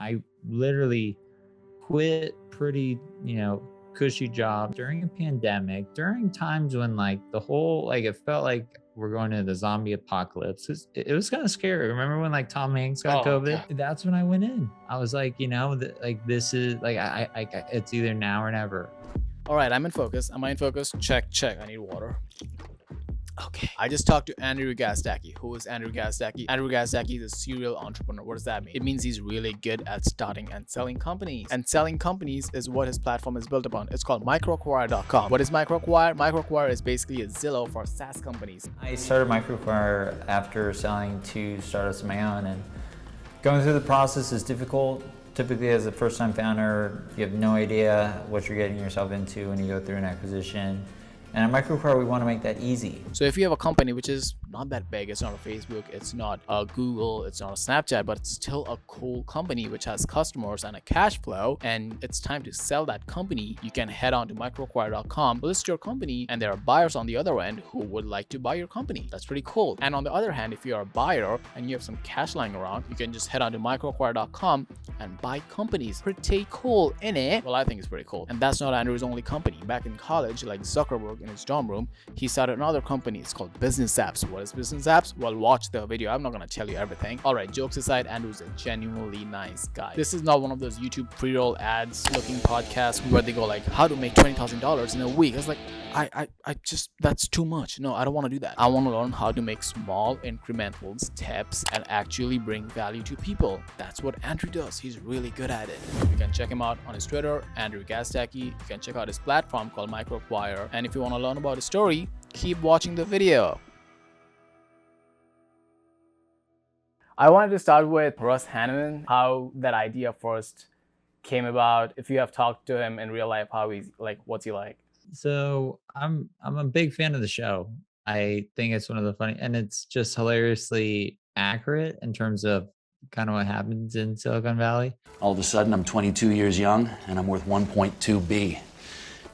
I literally quit pretty, cushy job during a pandemic, during times when like the whole, like it felt like we're going into the zombie apocalypse. It was kind of scary. Remember when like Tom Hanks got Oh, COVID? yeah. That's when I went in. I was like, like this is like, it's either now or never. All right, I'm in focus. Am I in focus? Check. I need water. Okay. I just talked to Andrew Gazdecki. Who is Andrew Gazdecki? Andrew Gazdecki is a serial entrepreneur. What does that mean? It means he's really good at starting and selling companies. And selling companies is what his platform is built upon. It's called MicroAcquire.com. What is MicroAcquire? MicroAcquire is basically a Zillow for SaaS companies. I started MicroAcquire after selling 2 startups of my own, and going through the process is difficult. Typically, as a first-time founder, you have no idea what you're getting yourself into when you go through an acquisition. And at MicroAcquire, we want to make that easy. So if you have a company which is not that big, it's not a Facebook, it's not a Google, it's not a Snapchat, but it's still a cool company which has customers and a cash flow, and it's time to sell that company, you can head on to microacquire.com, list your company, and there are buyers on the other end who would like to buy your company. That's pretty cool. And on the other hand, if you're a buyer and you have some cash lying around, you can just head on to microacquire.com and buy companies. Pretty cool, innit? Well, I think it's pretty cool. And that's not Andrew's only company. Back in college, like Zuckerberg in his dorm room, he started another company. It's called Bizness Apps. What is Bizness Apps? Well, watch the video. I'm not gonna tell you everything. All right, jokes aside, Andrew's a genuinely nice guy. This is not one of those YouTube pre-roll ads looking podcasts where they go like, how to make $20,000 in a week. It's like, I just, that's too much. No, I don't want to do that. I want to learn how to make small incremental steps and actually bring value to people. That's what Andrew does. He's really good at it. You can check him out on his Twitter, Andrew Gazdecki. You can check out his platform called MicroAcquire. And if you want to learn about his story, keep watching the video. I wanted to start with Russ Hanneman, how that idea first came about. If you have talked to him in real life, how he's like, what's he like? So I'm a big fan of the show. I think it's one of the funny, and it's just hilariously accurate in terms of kind of what happens in Silicon Valley. All of a sudden, I'm 22 years young, and I'm worth 1.2 B.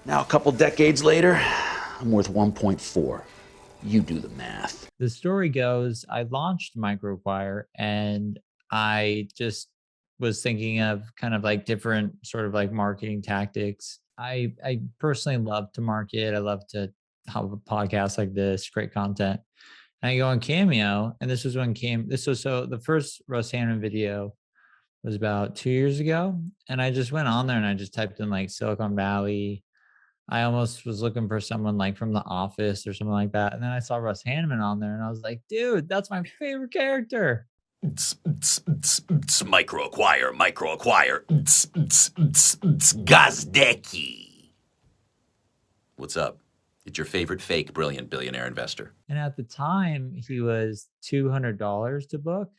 Now, a couple decades later, I'm worth 1.4. You do the math. The story goes, I launched MicroAcquire, and I just was thinking of kind of like different sort of like marketing tactics. I personally love to market. I love to have a podcast like this, great content. And I go on Cameo, and this was so the first Russ Hanneman video was about 2 years ago. And I just went on there and I just typed in like Silicon Valley. I almost was looking for someone like from The Office or something like that. And then I saw Russ Hanneman on there and I was like, dude, that's my favorite character. MicroAcquire. Gazdecki. What's up? It's your favorite fake brilliant billionaire investor. And at the time, he was $200 to book.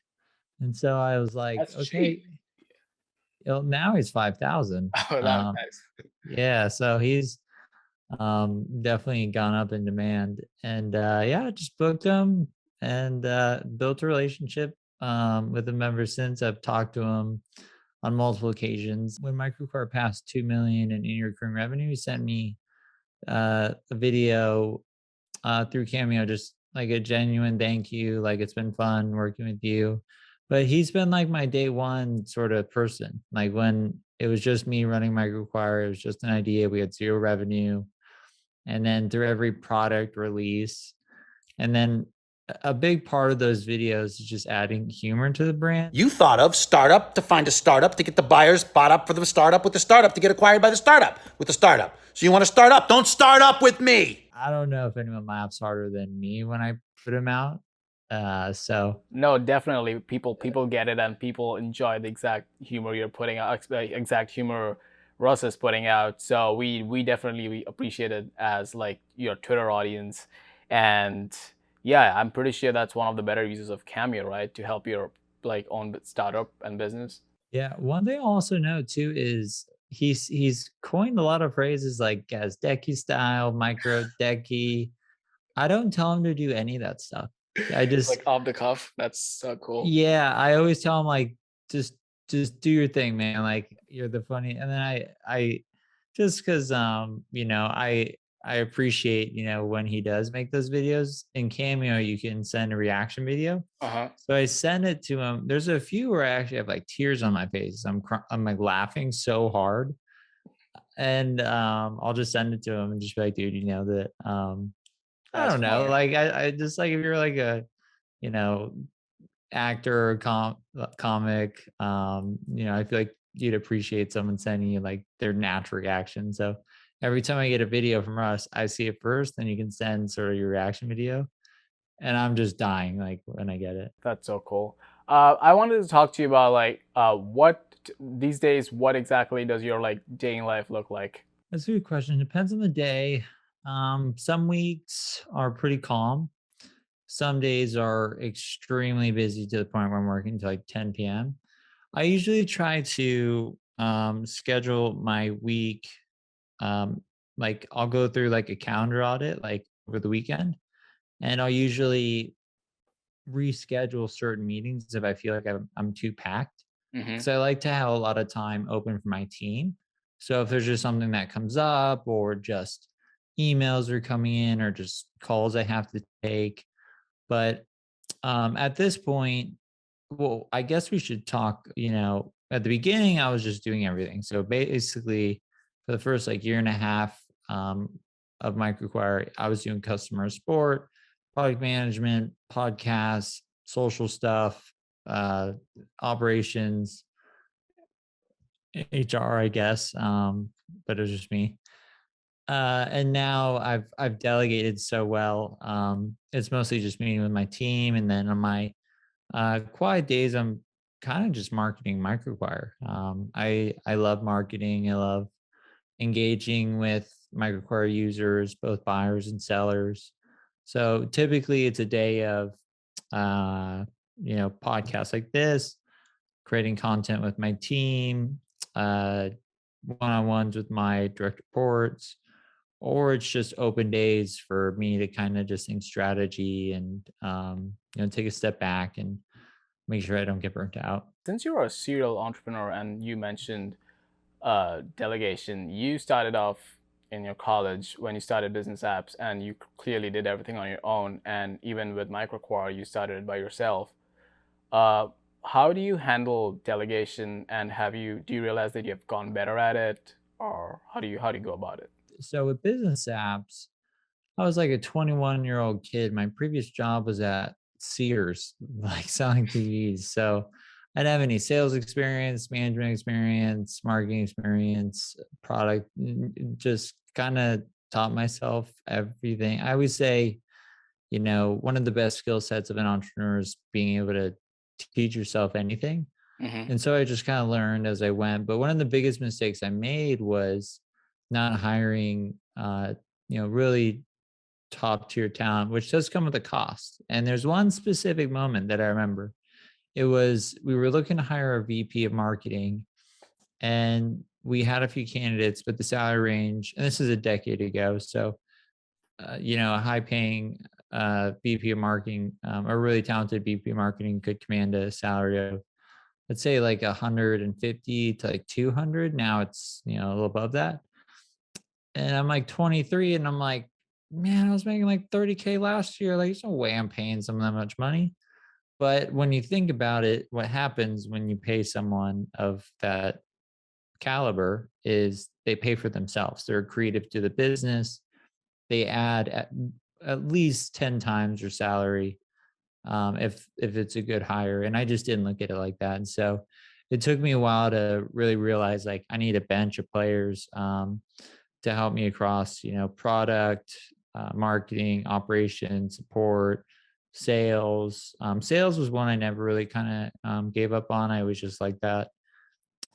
And so I was like, That's okay. cheap. Now he's 5,000. Oh, that's nice. Yeah, so he's definitely gone up in demand. And I just booked him and built a relationship with him ever since. I've talked to him on multiple occasions. When MicroAcquire passed 2 million in annual recurring revenue, he sent me a video through Cameo, just like a genuine thank you, like it's been fun working with you. But he's been like my day one sort of person. Like when it was just me running MicroAcquire, it was just an idea. We had 0 revenue. And then through every product release, and then a big part of those videos is just adding humor to the brand. You thought of startup to find a startup to get the buyers bought up for the startup with the startup to get acquired by the startup with the startup. So you want to start up? Don't start up with me. I don't know if anyone laughs harder than me when I put them out. So no, definitely people get it and people enjoy the exact humor you're putting out, exact humor Russ is putting out. So we definitely appreciate it as like your Twitter audience. And yeah, I'm pretty sure that's one of the better uses of Cameo, right? To help your like own startup and business. Yeah, one thing I also know too is he's coined a lot of phrases like Gazdecki style, MicroDecki. I don't tell him to do any of that stuff. I just like off the cuff. That's so cool. Yeah, I always tell him like just do your thing, man. Like you're the funny. And then I just because I appreciate, when he does make those videos. In Cameo, you can send a reaction video. Uh-huh. So I send it to him. There's a few where I actually have like tears on my face. I'm like laughing so hard. And I'll just send it to him and just be like, dude, you know that I That's don't know. funny. Like I just like if you're like a, you know, actor or comic, I feel like you'd appreciate someone sending you like their natural reaction. So every time I get a video from Russ, I see it first, then you can send sort of your reaction video. And I'm just dying like when I get it. That's so cool. I wanted to talk to you about like what these days, what exactly does your like day in life look like? That's a good question. Depends on the day. Some weeks are pretty calm. Some days are extremely busy to the point where I'm working till like 10 p.m. I usually try to schedule my week. Like I'll go through like a calendar audit like over the weekend, and I'll usually reschedule certain meetings if I feel like I'm too packed. Mm-hmm. Because I like to have a lot of time open for my team. So if there's just something that comes up, or just emails are coming in, or just calls I have to take. But at this point, well, I guess we should talk. At the beginning, I was just doing everything. So basically, for the first like year and a half of MicroAcquire, I was doing customer support, product management, podcasts, social stuff, operations, HR, I guess. But it was just me. And now I've delegated so well. It's mostly just meeting with my team, and then on my quiet days, I'm kind of just marketing MicroAcquire. I love marketing. I love engaging with MicroAcquire users, both buyers and sellers. So typically, it's a day of podcasts like this, creating content with my team, uh, one-on-ones with my direct reports, or it's just open days for me to kind of just think strategy and take a step back and make sure I don't get burnt out. Since you're a serial entrepreneur and you mentioned delegation, you started off in your college when you started business apps, and you clearly did everything on your own. And even with MicroAcquire, you started it by yourself. Uh, how do you handle delegation, and do you realize that you have gone better at it, or how do you go about it? So with business apps, I was like a 21-year-old kid. My previous job was at Sears, like selling TVs. So I didn't have any sales experience, management experience, marketing experience, product, just kind of taught myself everything. I would say, one of the best skill sets of an entrepreneur is being able to teach yourself anything. Mm-hmm. And so I just kind of learned as I went. But one of the biggest mistakes I made was not hiring, really top tier talent, which does come with a cost. And there's one specific moment that I remember. It was we were looking to hire a VP of marketing, and we had a few candidates, but the salary range, and this is a decade ago. So, a high paying VP of marketing, a really talented VP of marketing could command a salary of, let's say, like 150 to like 200. Now it's, a little above that. And I'm like 23, and I'm like, man, I was making like 30K last year. Like, there's no way I'm paying someone that much money. But when you think about it, what happens when you pay someone of that caliber is they pay for themselves. They're creative to the business. They add at least 10 times your salary, if it's a good hire. And I just didn't look at it like that. And so it took me a while to really realize like I need a bench of players to help me across, product, marketing, operations, support, sales. Sales was one I never really kind of gave up on. I was just like that.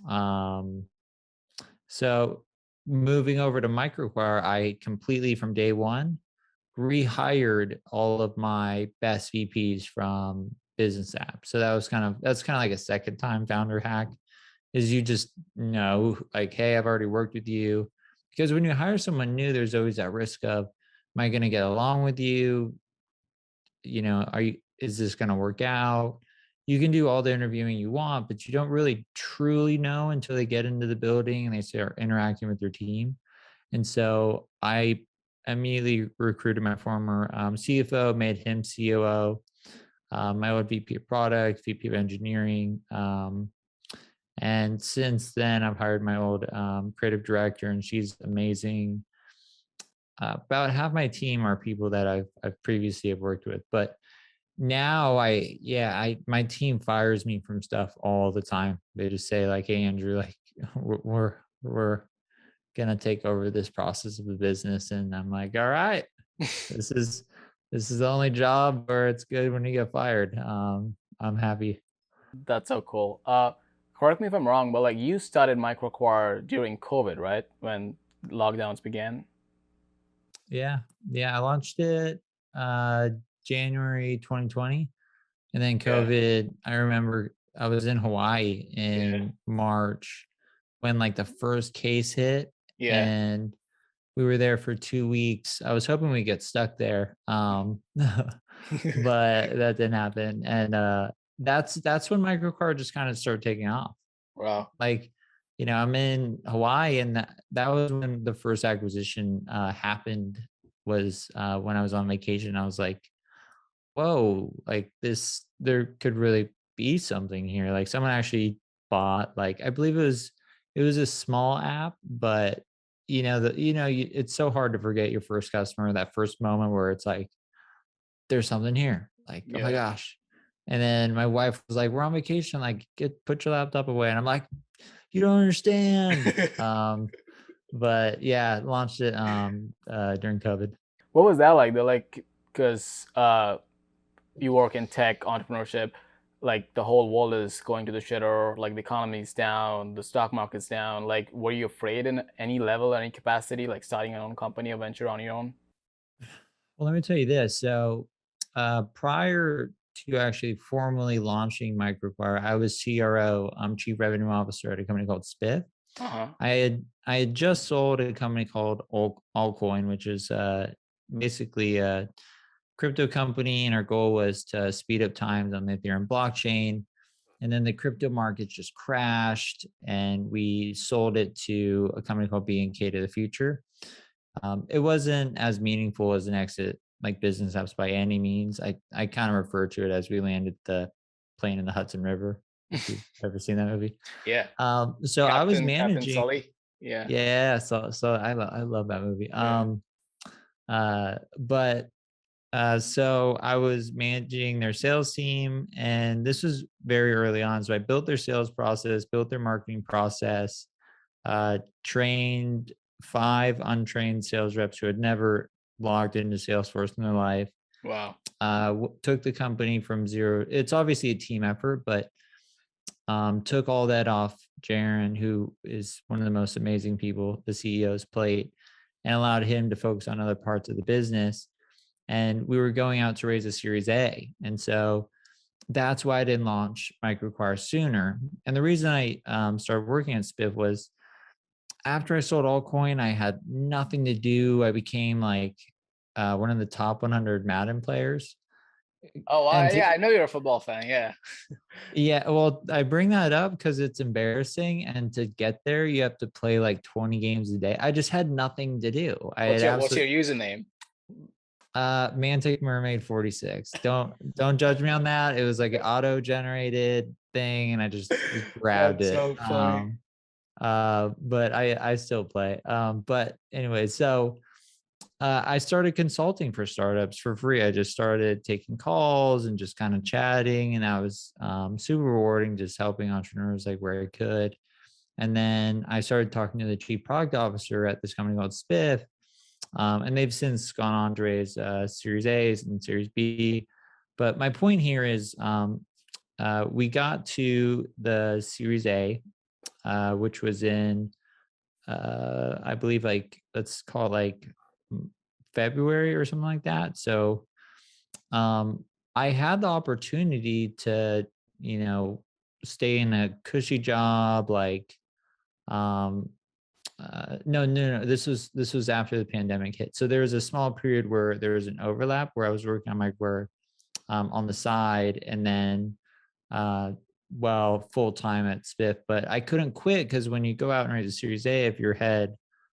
Um, so moving over to MicroAcquire, I completely from day one rehired all of my best VPs from business apps. So that's kind of like a second time founder hack, is you just know like, hey, I've already worked with you. Because when you hire someone new, there's always that risk of, am I going to get along with you? Is this going to work out? You can do all the interviewing you want, but you don't really truly know until they get into the building and they start interacting with your team. And so I immediately recruited my former CFO, made him COO, my old VP of product, VP of engineering. And since then, I've hired my old creative director, and she's amazing. About half my team are people that I've previously have worked with, but now my team fires me from stuff all the time. They just say like, "Hey, Andrew, like we're gonna take over this process of the business," and I'm like, "All right, this is the only job where it's good when you get fired." I'm happy. That's so cool. Correct me if I'm wrong, but like you started MicroAcquire during COVID, right? When lockdowns began. Yeah, I launched it uh January 2020, and then Yeah. COVID. I remember I was in Hawaii Yeah. in March when like the first case hit, Yeah. and we were there for 2 weeks. I was hoping we get stuck there, but that didn't happen. And that's when microcard just kind of started taking off. Wow. Like, I'm in Hawaii, and that was when the first acquisition happened. Was when I was on vacation. I was like, whoa, like this, there could really be something here. Like someone actually bought, like, I believe it was a small app, but it's so hard to forget your first customer, that first moment where it's like, there's something here. Like, oh my Yeah. gosh. And then my wife was like, we're on vacation, like put your laptop away. And I'm like, you don't understand. But yeah, launched it during COVID. What was that like? They're like, because you work in tech entrepreneurship, like the whole world is going to the shitter, like the economy's down, the stock market's down. Like, were you afraid in any level, any capacity, like starting your own company or venture on your own? Well, let me tell you this. So, prior to actually formally launching MicroAcquire, I was CRO, Chief Revenue Officer at a company called Spiff. Uh huh. I had just sold a company called Altcoin, which is basically a crypto company, and our goal was to speed up times on the Ethereum blockchain. And then the crypto markets just crashed, and we sold it to a company called B&K to the Future. It wasn't as meaningful as an exit like Business apps by any means. I kind of refer to it as we landed the plane in the Hudson River, if you've ever seen that movie. Yeah. So I was Captain managing. Sully. Yeah. Yeah, so I love that movie. Yeah. But so I was managing their sales team, and this was very early on. So I built their sales process, built their marketing process, trained 5 untrained sales reps who had never logged into Salesforce in their life. Wow. Took the company from zero. It's obviously a team effort, but took all that off Jaron, who is one of the most amazing people, the CEO's plate, and allowed him to focus on other parts of the business. And we were going out to raise a Series A. And so that's why I didn't launch MicroAcquire sooner. And the reason I started working at Spiff was after I sold Altcoin, I had nothing to do. I became like one of the top 100 Madden players. Oh, And yeah, I know you're a football fan. Yeah. yeah, well, I bring that up because it's embarrassing. And to get there, you have to play like 20 games a day. I just had nothing to do. I had What's your absolutely username? Mantic Mermaid 46. Don't judge me on that. It was like an auto generated thing, and I just grabbed That's it. so funny. But I still play. But anyway, so I started consulting for startups for free. I just started taking calls and just kind of chatting, and that was super rewarding, just helping entrepreneurs like where I could. And then I started talking to the chief product officer at this company called Spiff, and they've since gone on to raise Series A's and Series B. But my point here is we got to the Series A, which was in, I believe, like, let's call it like February or something like that. So I had the opportunity to, stay in a cushy job, like, um, no. This was after the pandemic hit. So there was a small period where there was an overlap where I was working on my work on the side, and then full time at Spiff. But I couldn't quit because when you go out and raise a Series A, if your head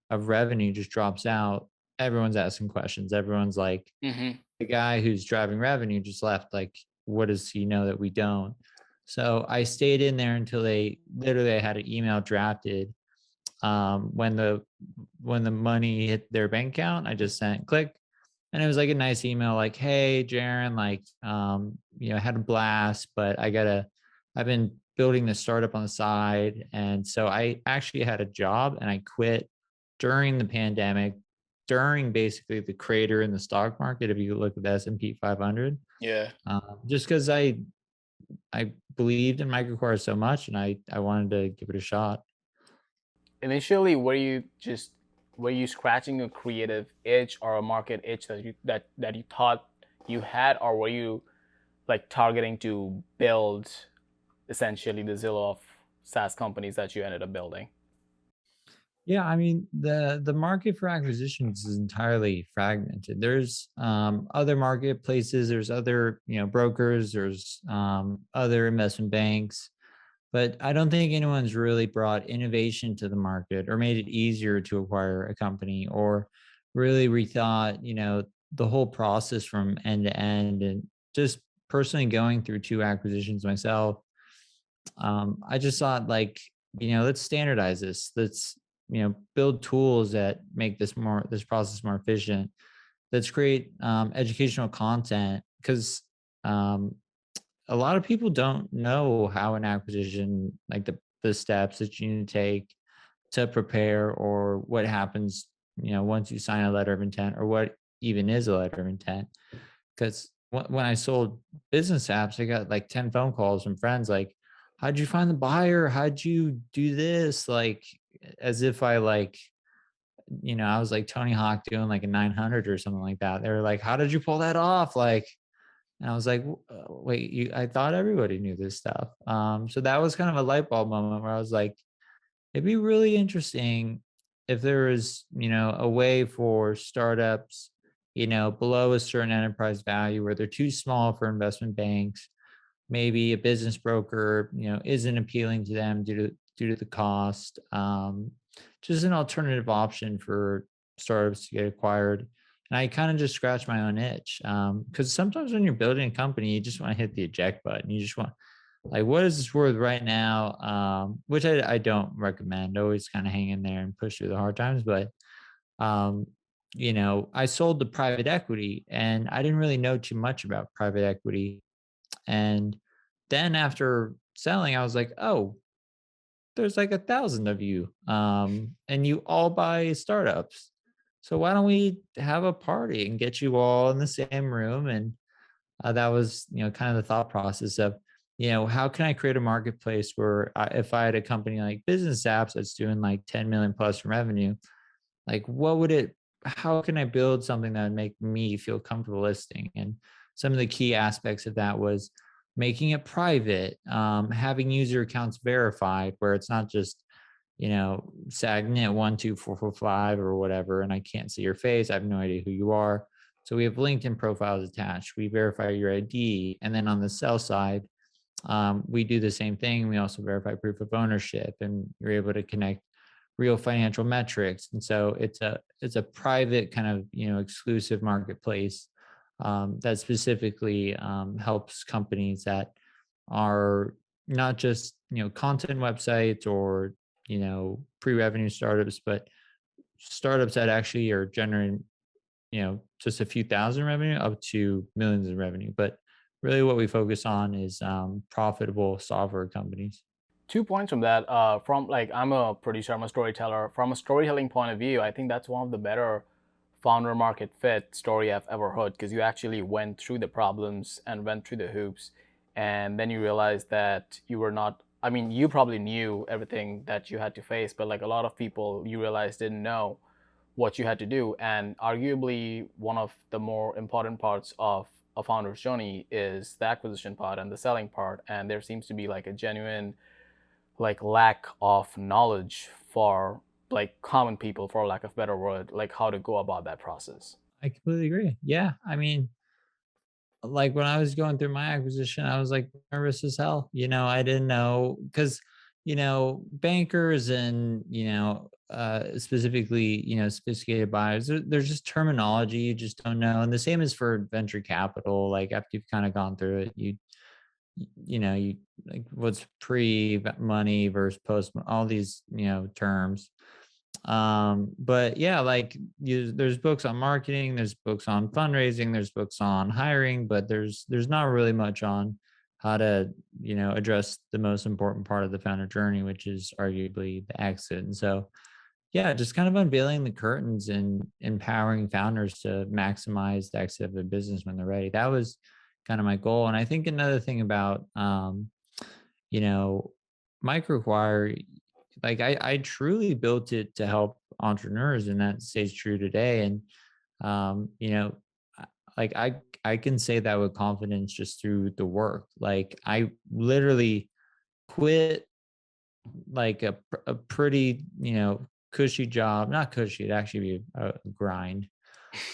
of revenue just drops out, everyone's asking questions. Everyone's like, Mm-hmm. the guy who's driving revenue just left. Like, what does he know that we don't? So I stayed in there until they literally had an email drafted. When the money hit their bank account, I just sent click, and it was like a nice email, like, "Hey, Jaron, like, I had a blast, but I've been building this startup on the side, and so I actually had a job, and I quit during the pandemic, during basically the crater in the stock market. If you look at the S&P 500, Yeah. just because I believed in MicroAcquire so much, and I wanted to give it a shot. Initially, were you scratching a creative itch or a market itch that you thought you had, or were you like targeting to build essentially the Zillow of SaaS companies that you ended up building? Yeah, I mean, the market for acquisitions is entirely fragmented. There's other marketplaces, there's other, brokers, there's other investment banks, but I don't think anyone's really brought innovation to the market or made it easier to acquire a company, or really rethought, the whole process from end to end. And just personally going through two acquisitions myself, I just thought, like, let's standardize this. Let's, build tools that make this process more efficient. Let's create educational content, because um, a lot of people don't know how an acquisition, like the steps that you need to take to prepare, or what happens, once you sign a letter of intent, or what even is a letter of intent. Because when I sold business apps, I got like 10 phone calls from friends like, how'd you find the buyer? How'd you do this? Like, as if I was like Tony Hawk doing like a 900 or something like that. They were like, how did you pull that off? Like, and I was like, wait, I thought everybody knew this stuff. So that was kind of a light bulb moment where I was like, it'd be really interesting if there was, a way for startups, below a certain enterprise value, where they're too small for investment banks. Maybe a business broker, isn't appealing to them due to the cost. Just an alternative option for startups to get acquired. And I kind of just scratched my own itch, because sometimes when you're building a company, you just want to hit the eject button. You just want, like, what is this worth right now? Which I don't recommend. Always kind of hang in there and push through the hard times. But um, I sold to private equity, and I didn't really know too much about private equity. And then after selling, I was like, oh, there's like 1,000 of you, and you all buy startups. So why don't we have a party and get you all in the same room? And that was, kind of the thought process of, how can I create a marketplace where if I had a company like Business Apps that's doing like 10 million plus in revenue, like, how can I build something that would make me feel comfortable listing? And some of the key aspects of that was making it private, having user accounts verified, where it's not just, Sagnik 12445 or whatever, and I can't see your face. I have no idea who you are. So we have LinkedIn profiles attached. We verify your ID. And then on the sell side, we do the same thing. We also verify proof of ownership, and you're able to connect real financial metrics. And so it's a private kind of, exclusive marketplace, that specifically helps companies that are not just, content websites, or, pre-revenue startups, but startups that actually are generating, just a few thousand revenue up to millions in revenue. But really what we focus on is profitable software companies. 2 points from that. From like, I'm a producer, I'm a storyteller. From a storytelling point of view, I think that's one of the better founder market fit story I've ever heard, because you actually went through the problems and went through the hoops, and then you realized that you were not. I mean, you probably knew everything that you had to face, but like a lot of people, you realized didn't know what you had to do. And arguably, one of the more important parts of a founder's journey is the acquisition part and the selling part. And there seems to be like a genuine like lack of knowledge for like common people, for lack of better word, like how to go about that process. I completely agree. Yeah. I mean, like when I was going through my acquisition, I was like nervous as hell. I didn't know, because, bankers and, specifically, sophisticated buyers. There's just terminology you just don't know, and the same is for venture capital. Like after you've kind of gone through it, you like what's pre money versus post, all these terms. But yeah, like there's books on marketing, there's books on fundraising, there's books on hiring, but there's not really much on how to address the most important part of the founder journey, which is arguably the exit. And so yeah, just kind of unveiling the curtains and empowering founders to maximize the exit of their business when they're ready. That was kind of my goal. And I think another thing about you know MicroAcquire, like I truly built it to help entrepreneurs, and that stays true today. And um you know like I can say that with confidence just through the work. Like I literally quit like a pretty cushy job, not cushy, it'd actually be a grind,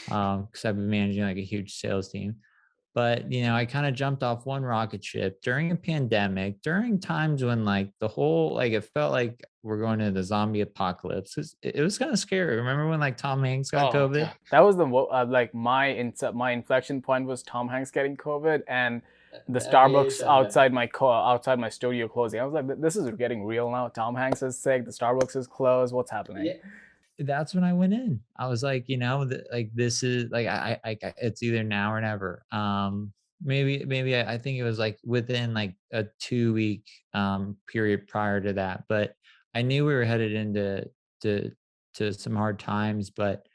because I've been managing like a huge sales team. But I kind of jumped off one rocket ship during a pandemic, during times when like the whole, like it felt like we're going to the zombie apocalypse. It was kind of scary. Remember when like Tom Hanks got Oh, COVID? that was the like my inflection point was Tom Hanks getting COVID and the Starbucks outside my studio closing. I was like, this is getting real now. Tom Hanks is sick. The Starbucks is closed. What's happening? Yeah. That's when I went in. I was like, like this is like it's either now or never. Maybe I think it was like within like a 2 week period prior to that, but I knew we were headed into to some hard times. But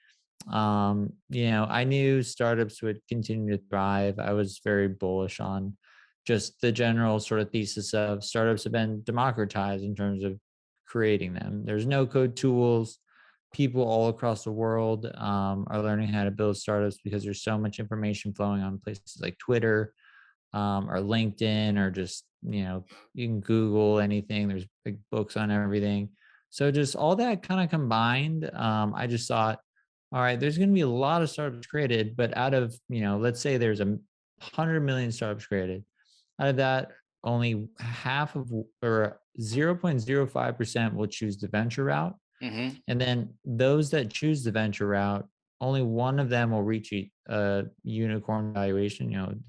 I knew startups would continue to thrive. I was very bullish on just the general sort of thesis of startups have been democratized in terms of creating them. There's no code tools. People all across the world are learning how to build startups because there's so much information flowing on places like Twitter or LinkedIn, or just you can Google anything. There's like books on everything. So just all that kind of combined, I just thought, all right, there's going to be a lot of startups created, but out of let's say there's 100 million startups created. Out of that, only half of, or 0.05% will choose the venture route. Mm-hmm. And then those that choose the venture route, only one of them will reach a unicorn valuation.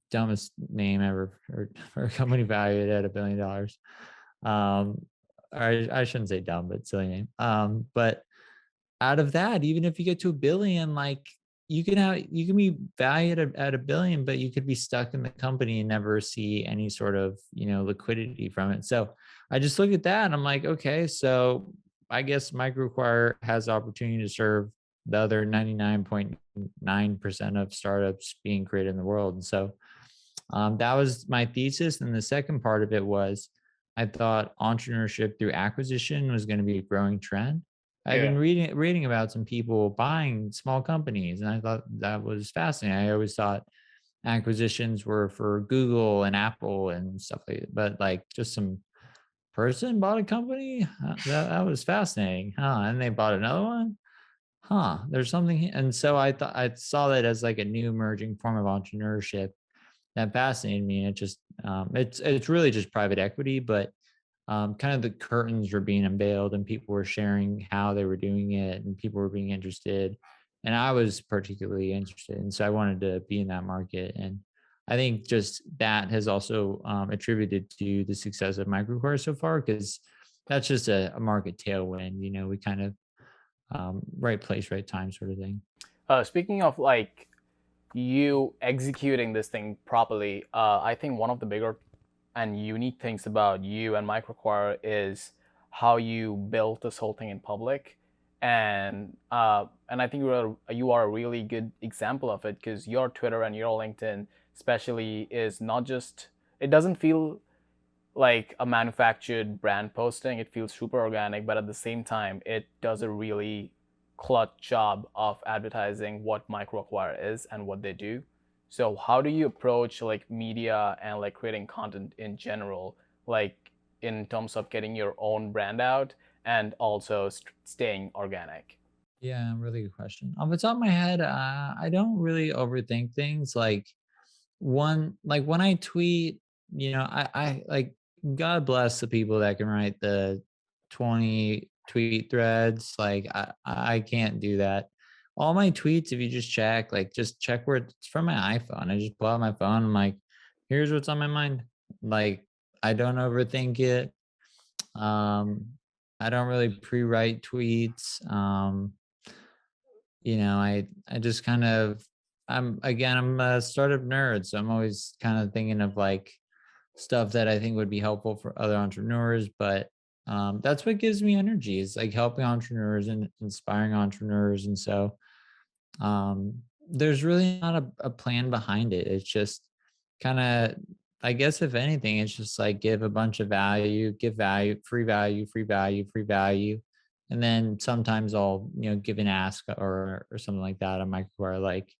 Dumbest name ever for a company valued at $1 billion. I shouldn't say dumb, but silly name. But out of that, even if you get to $1 billion, like you can be valued at $1 billion, but you could be stuck in the company and never see any sort of liquidity from it. So I just look at that and I'm like, okay, so I guess MicroAcquire has the opportunity to serve the other 99.9% of startups being created in the world. And so that was my thesis. And the second part of it was I thought entrepreneurship through acquisition was going to be a growing trend. I've been reading about some people buying small companies, and I thought that was fascinating. I always thought acquisitions were for Google and Apple and stuff like that, but like just some person bought a company. That was fascinating, huh? And they bought another one, huh? There's something, and so I thought I saw that as like a new emerging form of entrepreneurship that fascinated me. It just it's really just private equity, but kind of the curtains were being unveiled and people were sharing how they were doing it and people were being interested. And I was particularly interested. And so I wanted to be in that market. And I think just that has also attributed to the success of MicroAcquire so far, because that's just a market tailwind. We kind of right place, right time sort of thing. Speaking of like you executing this thing properly, I think one of the bigger and unique things about you and MicroAcquire is how you built this whole thing in public, and I think you are a really good example of it, because your Twitter and your LinkedIn especially is not just, it doesn't feel like a manufactured brand posting. It feels super organic, but at the same time, it does a really clutch job of advertising what MicroAcquire is and what they do. So how do you approach like media and like creating content in general, like in terms of getting your own brand out and also staying organic? Yeah, really good question. Off the top of my head, I don't really overthink things. Like when I tweet, I like, God bless the people that can write the 20 tweet threads. Like I can't do that. All my tweets, if you just check where it's from my iPhone. I just pull out my phone. I'm like, here's what's on my mind. Like I don't overthink it. Um, I don't really pre-write tweets. I just kind of I'm a startup nerd, so I'm always kind of thinking of like stuff that I think would be helpful for other entrepreneurs. But that's what gives me energy, is like helping entrepreneurs and inspiring entrepreneurs. And so there's really not a plan behind it. It's just kind of, I guess, if anything, it's just like give a bunch of value, give value, free value, free value, free value. And then sometimes I'll, give an ask or something like that on MicroAcquire, like,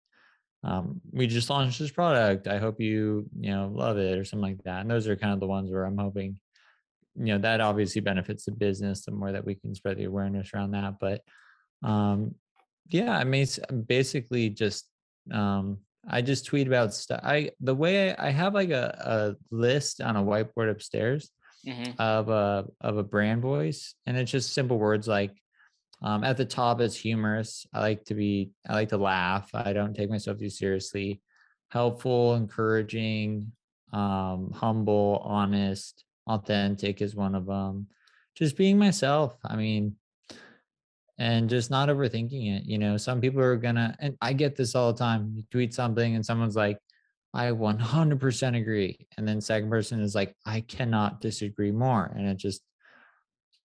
we just launched this product. I hope you love it, or something like that. And those are kind of the ones where I'm hoping, that obviously benefits the business, the more that we can spread the awareness around that. But um, yeah, I mean, basically just, I just tweet about stuff. The way I have like a list on a whiteboard upstairs Mm-hmm. of a brand voice, and it's just simple words like, at the top it's humorous. I like to laugh. I don't take myself too seriously. Helpful, encouraging, humble, honest, authentic is one of them. Just being myself. I mean, and just not overthinking it. Some people are gonna, and I get this all the time. You tweet something and someone's like, I 100% agree. And then second person is like, I cannot disagree more. And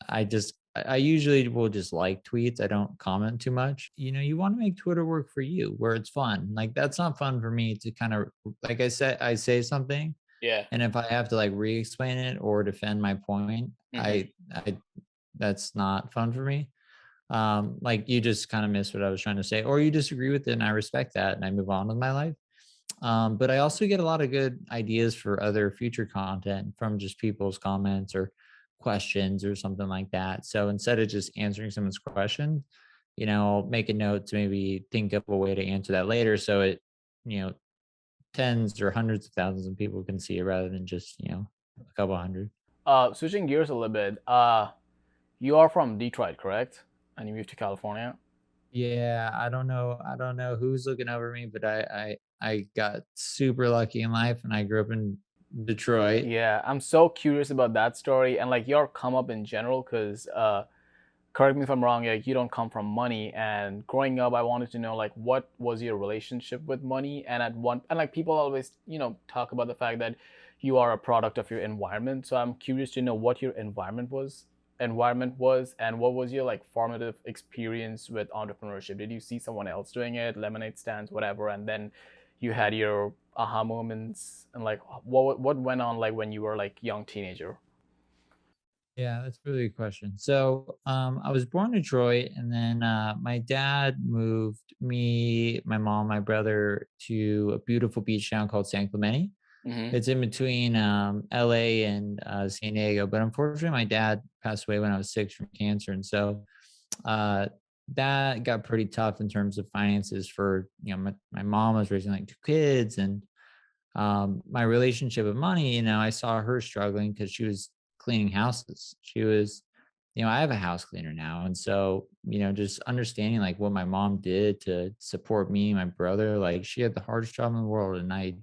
I usually will just like tweets. I don't comment too much. You want to make Twitter work for you, where it's fun. Like that's not fun for me to kind of, like I said, I say something, Yeah. and if I have to like re-explain it or defend my point, Mm-hmm. I that's not fun for me. Like you just kind of missed what I was trying to say, or you disagree with it, and I respect that, and I move on with my life. But I also get a lot of good ideas for other future content from just people's comments or questions or something like that. So instead of just answering someone's question, I'll make a note to maybe think of a way to answer that later. So it, you know, tens or hundreds of thousands of people can see it rather than just, a couple hundred. Switching gears a little bit. You are from Detroit, correct? And you moved to California. Yeah, I don't know who's looking over me, but I got super lucky in life, and I grew up in Detroit. Yeah, I'm so curious about that story and like your come up in general, because correct me if I'm wrong, like you don't come from money. And growing up, I wanted to know like what was your relationship with money, and like people always talk about the fact that you are a product of your environment. So I'm curious to know what your environment was and what was your like formative experience with entrepreneurship. Did you see someone else doing it, lemonade stands, whatever, and then you had your aha moments, and like what went on like when you were like young teenager? Yeah, that's a really good question. So, I was born in Detroit, and then my dad moved me, my mom, my brother to a beautiful beach town called San Clemente. Mm-hmm. It's in between LA and San Diego. But unfortunately, my dad passed away when I was 6 from cancer, and so uh, that got pretty tough in terms of finances for my mom was raising like 2 kids, and my relationship with money, I saw her struggling because she was cleaning houses. She was, I have a house cleaner now. And so, just understanding like what my mom did to support me, my brother, like she had the hardest job in the world. And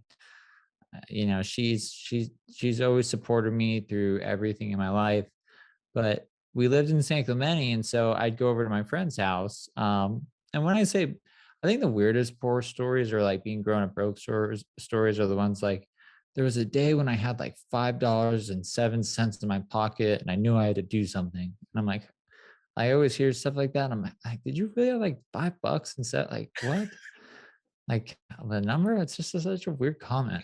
she's always supported me through everything in my life. But we lived in San Clemente, and so I'd go over to my friend's house. And when I say, I think the weirdest poor stories are like being grown up broke stories are the ones like, there was a day when I had like $5.07 in my pocket, and I knew I had to do something. And I'm like, I always hear stuff like that. I'm like, did you really have like $5 and set like what? Like the number? It's just such a weird comment.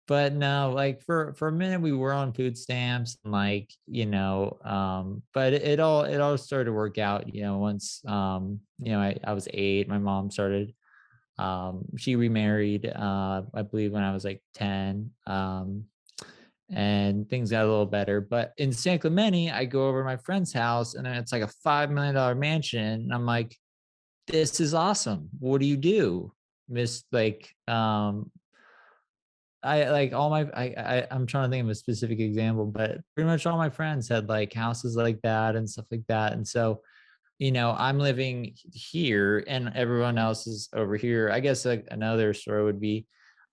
But no, like for a minute we were on food stamps, and like, but it all started to work out, once I was 8, my mom started, she remarried, I believe when I was like 10. And things got a little better. But in San Clemente, I go over to my friend's house, and then it's like a $5 million mansion. And I'm like, this is awesome. What do you do? Miss like I like all my I'm trying to think of a specific example, but pretty much all my friends had like houses like that and stuff like that. And so, I'm living here and everyone else is over here. I guess like another story would be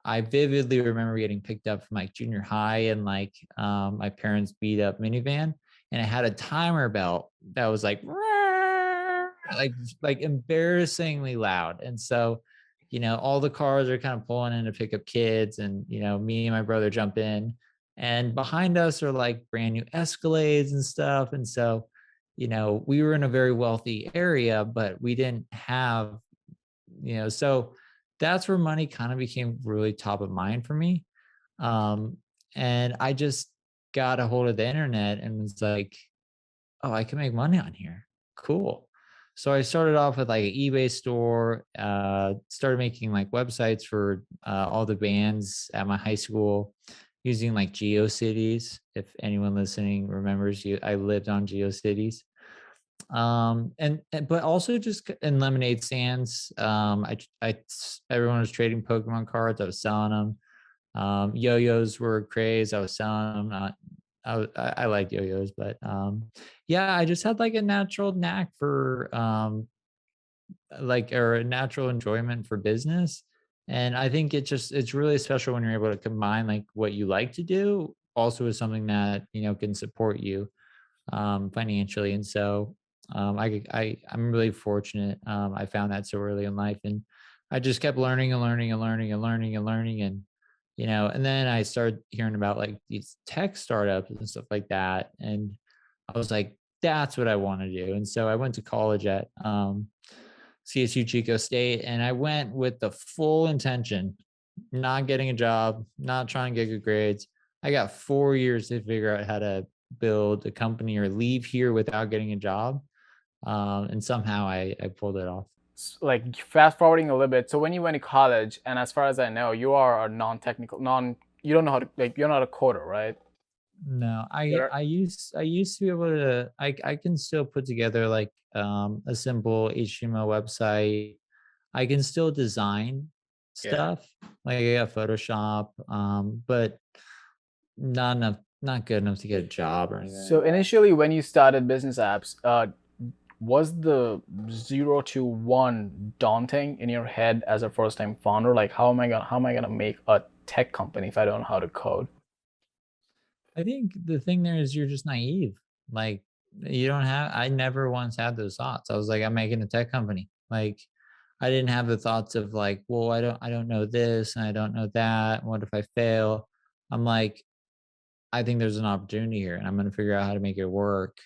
I vividly remember getting picked up from like junior high and like my parents beat up minivan, and it had a timer belt that was like like embarrassingly loud. And so, all the cars are kind of pulling in to pick up kids, and me and my brother jump in, and behind us are like brand new Escalades and stuff. And so, we were in a very wealthy area, but we didn't have, so that's where money kind of became really top of mind for me. Um, and I just got a hold of the internet and was like, oh, I can make money on here. Cool. So I started off with like an eBay store, started making like websites for all the bands at my high school using like GeoCities. If anyone listening remembers, I lived on GeoCities. But also just in lemonade stands. Everyone was trading Pokemon cards. I was selling them. Yo-yos were craze. I was selling them. Not, I like yo-yos, but yeah, I just had like a natural knack for or a natural enjoyment for business. And I think it's really special when you're able to combine like what you like to do also with something that can support you financially. And so I'm really fortunate. I found that so early in life, and I just kept learning and learning and learning and learning and learning. And and then I started hearing about like these tech startups and stuff like that, and I was like, that's what I want to do. And so I went to college at CSU Chico State, and I went with the full intention, not getting a job, not trying to get good grades. I got 4 years to figure out how to build a company or leave here without getting a job. And somehow I pulled it off. Like fast forwarding a little bit. So when you went to college, and as far as I know, you are a non-technical, you don't know how to, like, you're not a coder, right? No, You're, I used to be able to I can still put together like a simple HTML website. I can still design yeah. stuff. Like I got Photoshop, but not good enough to get a job or anything So like that. initially, when you started business apps, was the 0 to 1 daunting in your head as a first-time founder? Like, how am I gonna make a tech company if I don't know how to code? I think the thing there is you're just naive. Like I never once had those thoughts. I was like, I'm making a tech company. Like I didn't have the thoughts of like, well, I don't know this and I don't know that. What if I fail? I'm like, I think there's an opportunity here and I'm going to figure out how to make it work.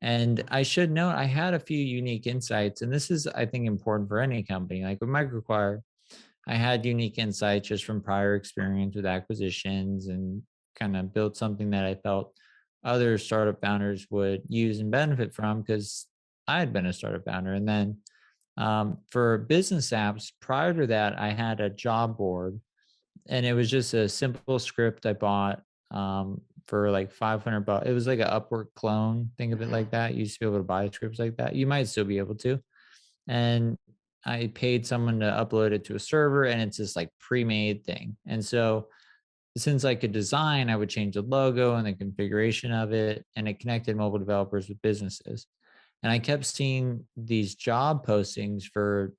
And I should note I had a few unique insights, and this is, I think, important for any company. Like with MicroAcquire, I had unique insights just from prior experience with acquisitions and kind of built something that I felt other startup founders would use and benefit from because I had been a startup founder. And then for business apps, prior to that, I had a job board, and it was just a simple script I bought for like $500. It was like an Upwork clone. Think of it like that. You used to be able to buy scripts like that. You might still be able to. And I paid someone to upload it to a server, and it's this like pre-made thing. And so since I could design, I would change the logo and the configuration of it, and it connected mobile developers with businesses. And I kept seeing these job postings for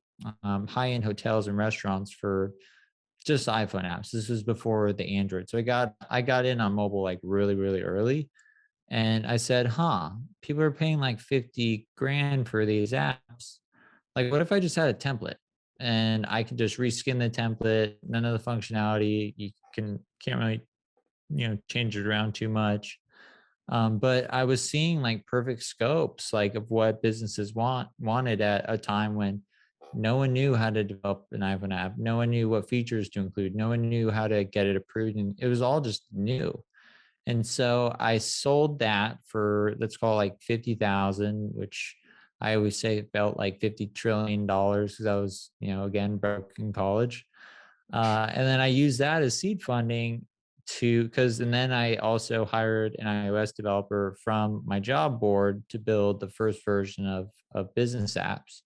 high-end hotels and restaurants for just iPhone apps. This was before the Android. So I got in on mobile like really, really early. And I said, huh, people are paying like 50 grand for these apps. Like, what if I just had a template and I could just reskin the template, none of the functionality, can't really, change it around too much. But I was seeing like perfect scopes like of what businesses wanted at a time when no one knew how to develop an iPhone app. No one knew what features to include. No one knew how to get it approved. And it was all just new. And so I sold that for, let's call it like 50,000, which I always say felt like $50 trillion because I was, again, broke in college. And then I used that as seed funding and then I also hired an iOS developer from my job board to build the first version of business apps,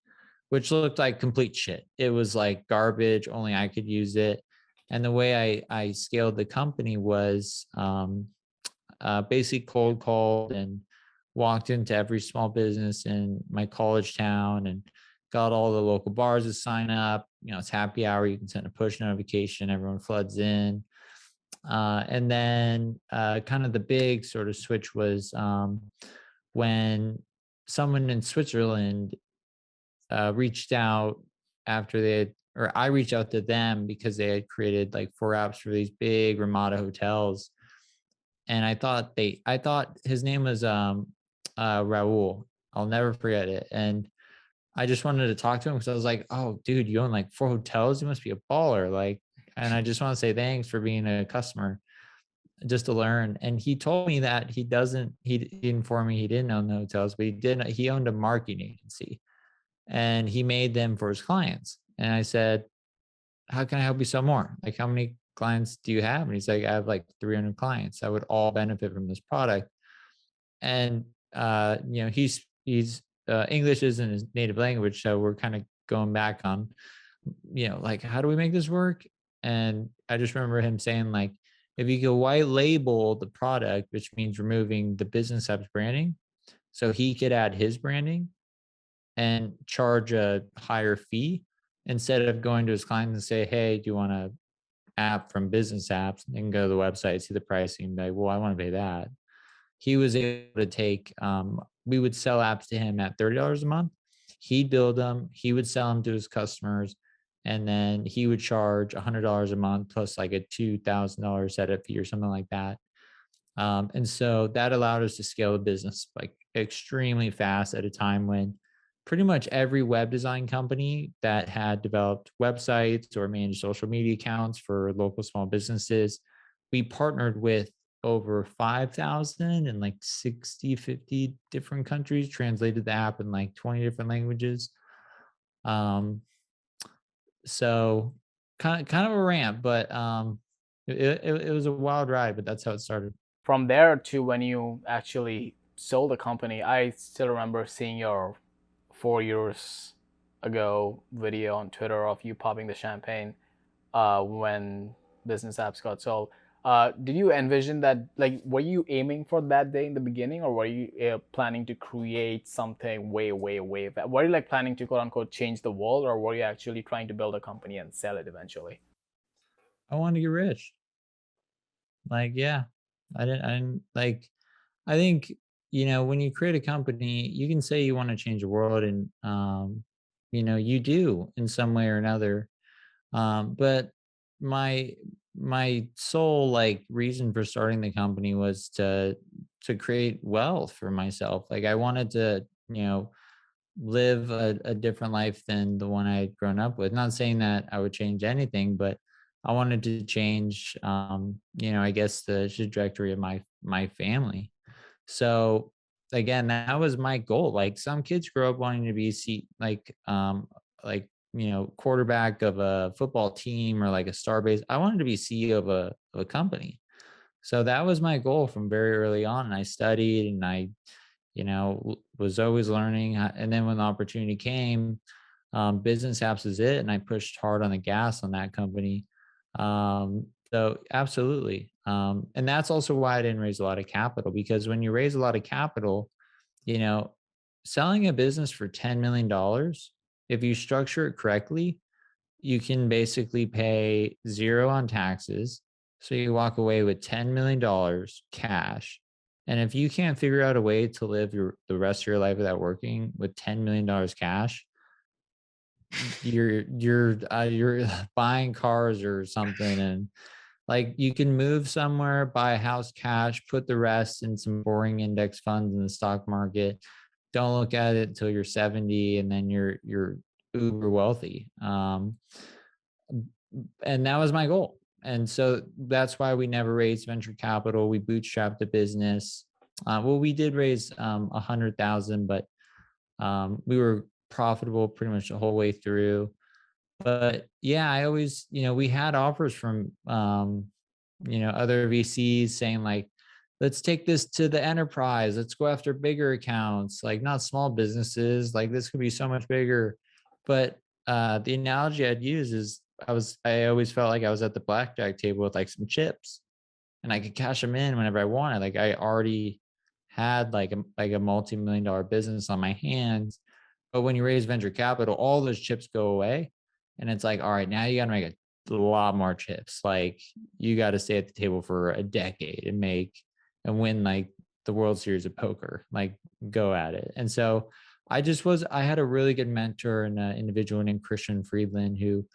which looked like complete shit. It was like garbage, only I could use it. And the way I scaled the company was basically cold called and walked into every small business in my college town and got all the local bars to sign up. It's happy hour. You can send a push notification. Everyone floods in. And then kind of the big sort of switch was when someone in Switzerland reached out after they had, or I reached out to them because they had created like 4 apps for these big Ramada hotels. And I thought his name was Raul. I'll never forget it. And I just wanted to talk to him because I was like, oh, dude, you own like 4 hotels. You must be a baller. Like, and I just want to say thanks for being a customer just to learn. And he told me that he informed me he didn't own the hotels, but he owned a marketing agency and he made them for his clients. And I said, how can I help you sell more? Like, how many clients do you have? And he's like, I have like 300 clients that would all benefit from this product. And he's English isn't his native language, so we're kind of going back on, like, how do we make this work? And I just remember him saying, like, if you could white label the product, which means removing the business app's branding, so he could add his branding and charge a higher fee instead of going to his clients and say, hey, do you want an app from business apps? They can go to the website, see the pricing, and be like, well, I want to pay that. He was able to take, we would sell apps to him at $30 a month. He'd build them, he would sell them to his customers, and then he would charge $100 a month plus like a $2,000 setup fee or something like that. And so that allowed us to scale the business like extremely fast at a time when pretty much every web design company that had developed websites or managed social media accounts for local small businesses, we partnered with over 5,000 in like 60, 50 different countries, translated the app in like 20 different languages. Um, so kind of a ramp, but it was a wild ride, but that's how it started. From there to when you actually sold the company, I still remember seeing your 4 years ago video on Twitter of you popping the champagne when business apps got sold. Did you envision that, like, were you aiming for that day in the beginning, or were you planning to create something way, way, way back? Were you like planning to quote unquote change the world, or were you actually trying to build a company and sell it eventually? I wanted to get rich. Like, yeah, I didn't like, I think, when you create a company, you can say you want to change the world and, you do in some way or another. But my, my sole like reason for starting the company was to create wealth for myself. Like I wanted to, live a different life than the one I had grown up with. Not saying that I would change anything, but I wanted to change, I guess the trajectory of my family. So again, that was my goal. Like some kids grow up wanting to be quarterback of a football team or like a star base. I wanted to be CEO of a company. So that was my goal from very early on. And I studied and I was always learning. And then when the opportunity came, business apps is it. And I pushed hard on the gas on that company. So absolutely. And that's also why I didn't raise a lot of capital, because when you raise a lot of capital, you know, selling a business for $10 million, if you structure it correctly, you can basically pay zero on taxes. So you walk away with $10 million cash. And if you can't figure out a way to live the rest of your life without working with $10 million cash, you're buying cars or something, and like you can move somewhere, buy a house cash, put the rest in some boring index funds in the stock market. Don't look at it until you're 70, and then you're uber wealthy. And that was my goal. And so that's why we never raised venture capital. We bootstrapped the business. Well, we did raise 100,000, but we were profitable pretty much the whole way through. But yeah, I always, we had offers from, other VCs saying like, let's take this to the enterprise. Let's go after bigger accounts, like not small businesses. Like this could be so much bigger. But the analogy I'd use is I always felt like I was at the blackjack table with like some chips, and I could cash them in whenever I wanted. Like I already had like a multi-million-dollar business on my hands. But when you raise venture capital, all those chips go away. And it's like, all right, now you got to make a lot more chips. Like you got to stay at the table for a decade and win like the World Series of Poker, like go at it. And so I had a really good mentor and an individual named Christian Friedland who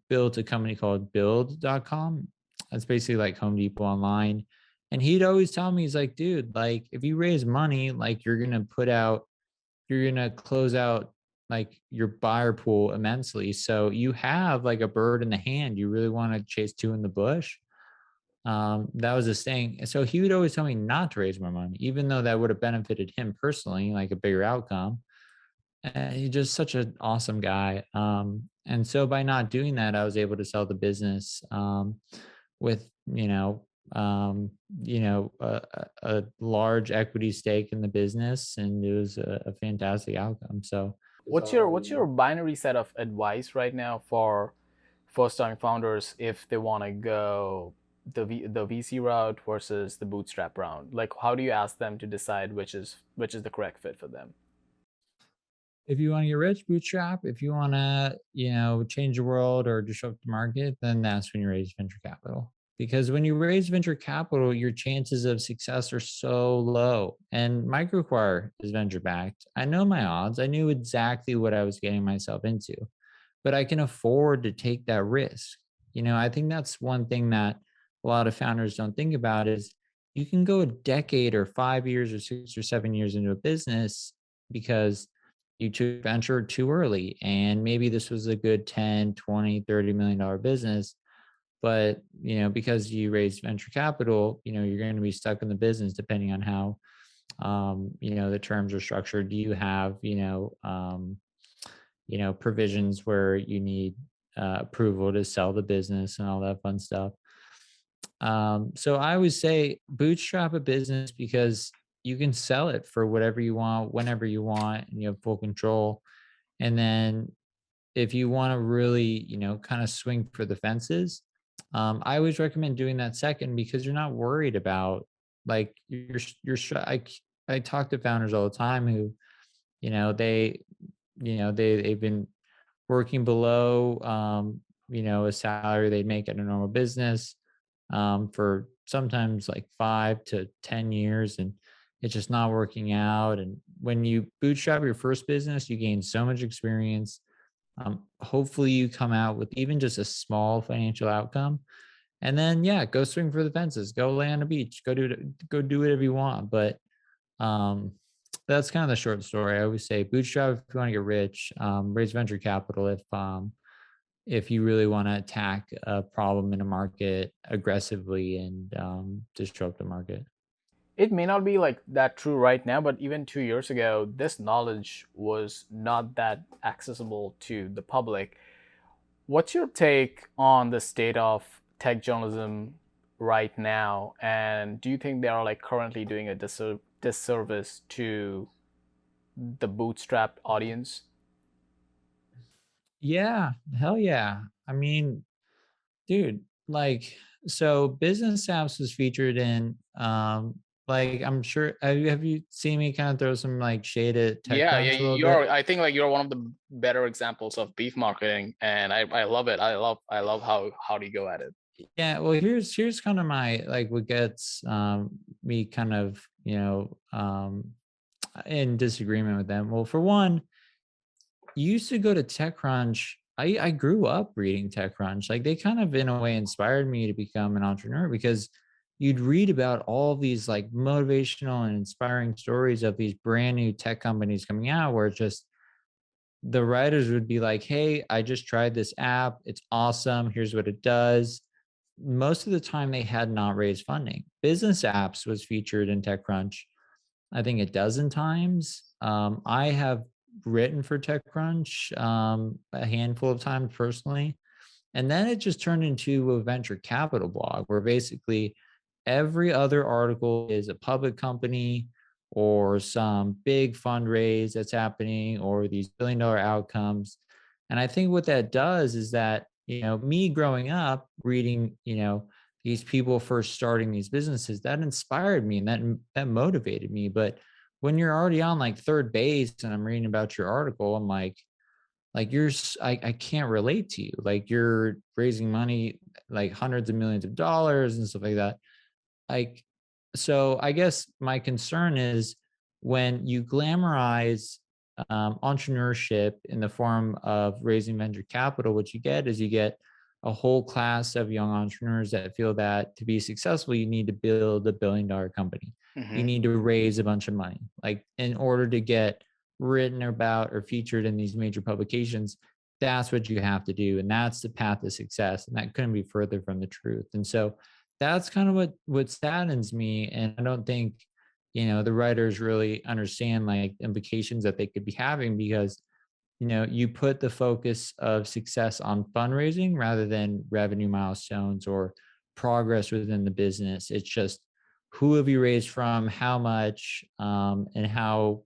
built a company called build.com. It's basically like Home Depot online. And he'd always tell me, he's like, dude, like if you raise money, like you're going to close out like your buyer pool immensely. So you have like a bird in the hand. You really want to chase two in the bush. That was his saying. So he would always tell me not to raise more money, even though that would have benefited him personally, like a bigger outcome. And he's just such an awesome guy. And so by not doing that, I was able to sell the business with, a large equity stake in the business, and it was a fantastic outcome. So What's your binary set of advice right now for first time founders if they want to go the VC route versus the bootstrap route? Like how do you ask them to decide which is the correct fit for them? if you want to get rich, bootstrap. If you want to, change the world or disrupt the market, then that's when you raise venture capital. Because when you raise venture capital, your chances of success are so low. And MicroAcquire is venture backed. I know my odds. I knew exactly what I was getting myself into, but I can afford to take that risk. I think that's one thing that a lot of founders don't think about is you can go a decade or 5 years or 6 or 7 years into a business because you took venture too early. And maybe this was a good 10, 20, $30 million business. But, because you raised venture capital, you're going to be stuck in the business depending on how, the terms are structured. Do you have, provisions where you need approval to sell the business and all that fun stuff. So I always say bootstrap a business because you can sell it for whatever you want, whenever you want, and you have full control. And then if you want to really, kind of swing for the fences, I always recommend doing that second because you're not worried about like I talk to founders all the time who, they've been working below, a salary they'd make at a normal business for sometimes like 5 to 10 years, and it's just not working out. And when you bootstrap your first business, you gain so much experience. Hopefully you come out with even just a small financial outcome, and then go swing for the fences, go lay on the beach, go do whatever you want. But that's kind of the short story. I always say bootstrap if you want to get rich, raise venture capital if you really want to attack a problem in a market aggressively and disrupt the market. It may not be like that true right now, but even 2 years ago, this knowledge was not that accessible to the public. What's your take on the state of tech journalism right now? And do you think they are like currently doing a disservice to the bootstrapped audience? Yeah, hell yeah. I mean, dude, like, so Business Apps was featured in, like, I'm sure, have you seen me kind of throw some like shade at Yeah, yeah, TechCrunch a little bit? I think like you're one of the better examples of beef marketing, and I love it. I love how do you go at it. Yeah, well, here's kind of my like what gets me kind of, in disagreement with them. Well, for one, you used to go to TechCrunch. I grew up reading TechCrunch. Like they kind of in a way inspired me to become an entrepreneur because you'd read about all these like motivational and inspiring stories of these brand new tech companies coming out where it's just the writers would be like, hey, I just tried this app. It's awesome. Here's what it does. Most of the time they had not raised funding. Business Apps was featured in TechCrunch, I think a dozen times. I have written for TechCrunch a handful of times personally. And then it just turned into a venture capital blog where basically every other article is a public company or some big fundraise that's happening or these $1 billion outcomes. And I think what that does is that me growing up reading, these people first starting these businesses, that inspired me and that motivated me. But when you're already on like third base and I'm reading about your article, I'm like I can't relate to you. Like you're raising money, like hundreds of millions of dollars and stuff like that. Like, so I guess my concern is when you glamorize entrepreneurship in the form of raising venture capital, what you get is you get a whole class of young entrepreneurs that feel that to be successful, you need to build $1 billion company. You Mm-hmm. need to raise a bunch of money. Like in order to get written about or featured in these major publications, that's what you have to do. And that's the path to success. And that couldn't be further from the truth. And so that's kind of what saddens me. And I don't think the writers really understand like implications that they could be having, because you put the focus of success on fundraising rather than revenue milestones or progress within the business. It's just who have you raised from, how much, and how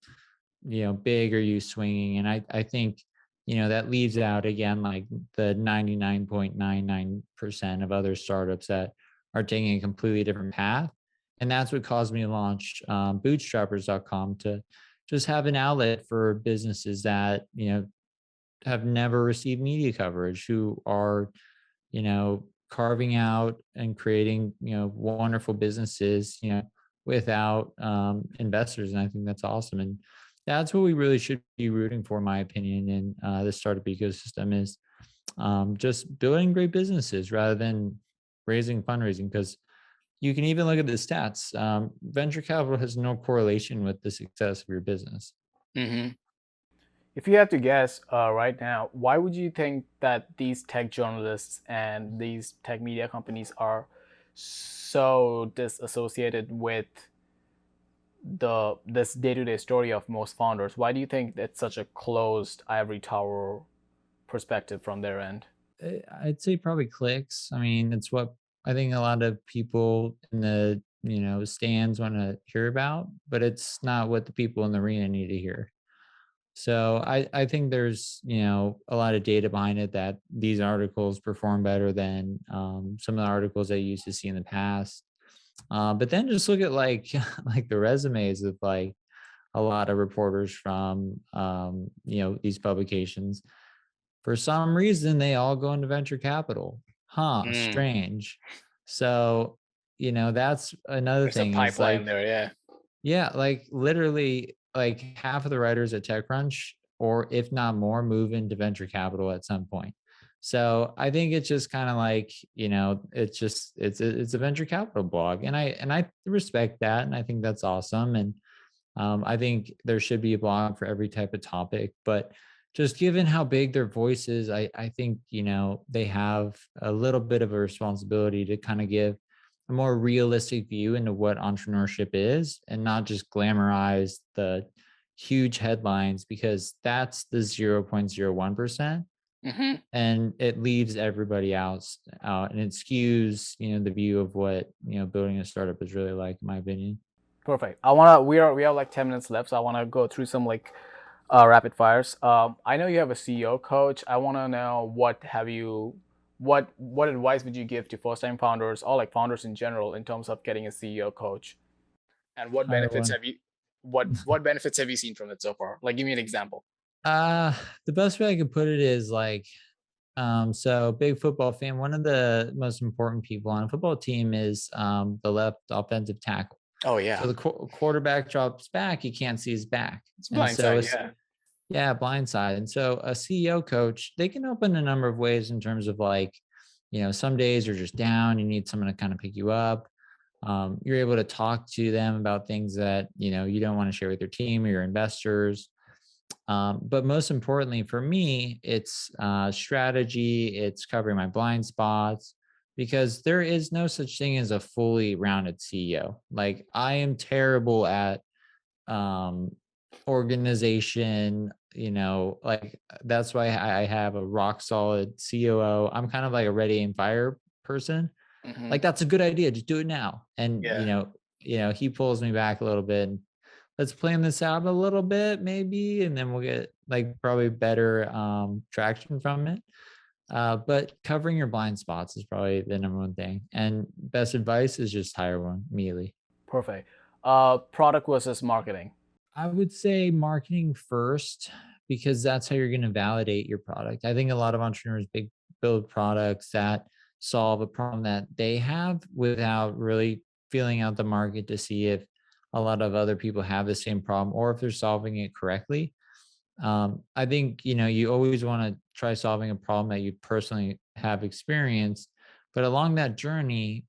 big are you swinging. And I think that leaves out again like the 99.99% of other startups that are taking a completely different path. And that's what caused me to launch bootstrappers.com, to just have an outlet for businesses that have never received media coverage, who are carving out and creating wonderful businesses without investors. And I think that's awesome. And that's what we really should be rooting for, in my opinion, in the startup ecosystem, is just building great businesses rather than raising fundraising. Because you can even look at the stats. Venture capital has no correlation with the success of your business. Mm-hmm. If you had to guess right now, why would you think that these tech journalists and these tech media companies are so disassociated with this day-to-day story of most founders? Why do you think it's such a closed ivory tower perspective from their end? I'd say probably clicks. I mean, it's what I think a lot of people in the stands want to hear about, but it's not what the people in the arena need to hear. So I think there's a lot of data behind it that these articles perform better than some of the articles I used to see in the past. But then just look at like like the resumes of like a lot of reporters from these publications. For some reason, they all go into venture capital. Huh, Mm. strange. So that's another There's a thing, is pipeline like, there, yeah. yeah, like literally like half of the writers at TechCrunch, or if not more, move into venture capital at some point. So I think it's just kind of like, it's just it's a venture capital blog. And I respect that. And I think that's awesome. And I think there should be a blog for every type of topic. But just given how big their voice is, I think, they have a little bit of a responsibility to kind of give a more realistic view into what entrepreneurship is, and not just glamorize the huge headlines, because that's the 0.01%. Mm-hmm. And it leaves everybody else out, and it skews the view of what building a startup is really like, in my opinion. Perfect. We have like 10 minutes left, so I wanna go through some like rapid fires. I know you have a CEO coach. I wanna know what advice would you give to first time founders, or like founders in general, in terms of getting a CEO coach? And what Hire benefits one. have you what benefits have you seen from it so far? Like give me an example. The best way I could put it is like, so big football fan. One of the most important people on a football team is the left offensive tackle. Oh So yeah. the quarterback drops back, you can't see his back. It's And so blindside, it's, yeah. yeah, blindside. And so a CEO coach, they can open a number of ways, in terms of like, some days you're just down, you need someone to kind of pick you up. You're able to talk to them about things that you don't want to share with your team or your investors. But most importantly for me, it's strategy. It's covering my blind spots, because there is no such thing as a fully rounded CEO. Like I am terrible at um, organization. Like that's why I have a rock solid COO. I'm kind of like a ready and fire person. Mm-hmm. Like that's a good idea. Just do it now. And Yeah. he pulls me back a little bit. And let's plan this out a little bit, maybe, and then we'll get like probably better traction from it. But covering your blind spots is probably the number one thing. And best advice is just hire one immediately. Perfect. Product versus marketing. I would say marketing first because that's how you're going to validate your product. I think a lot of entrepreneurs build products that solve a problem that they have without really feeling out the market to see if a lot of other people have the same problem or if they're solving it correctly. I think, you always want to try solving a problem that you personally have experienced, but along that journey,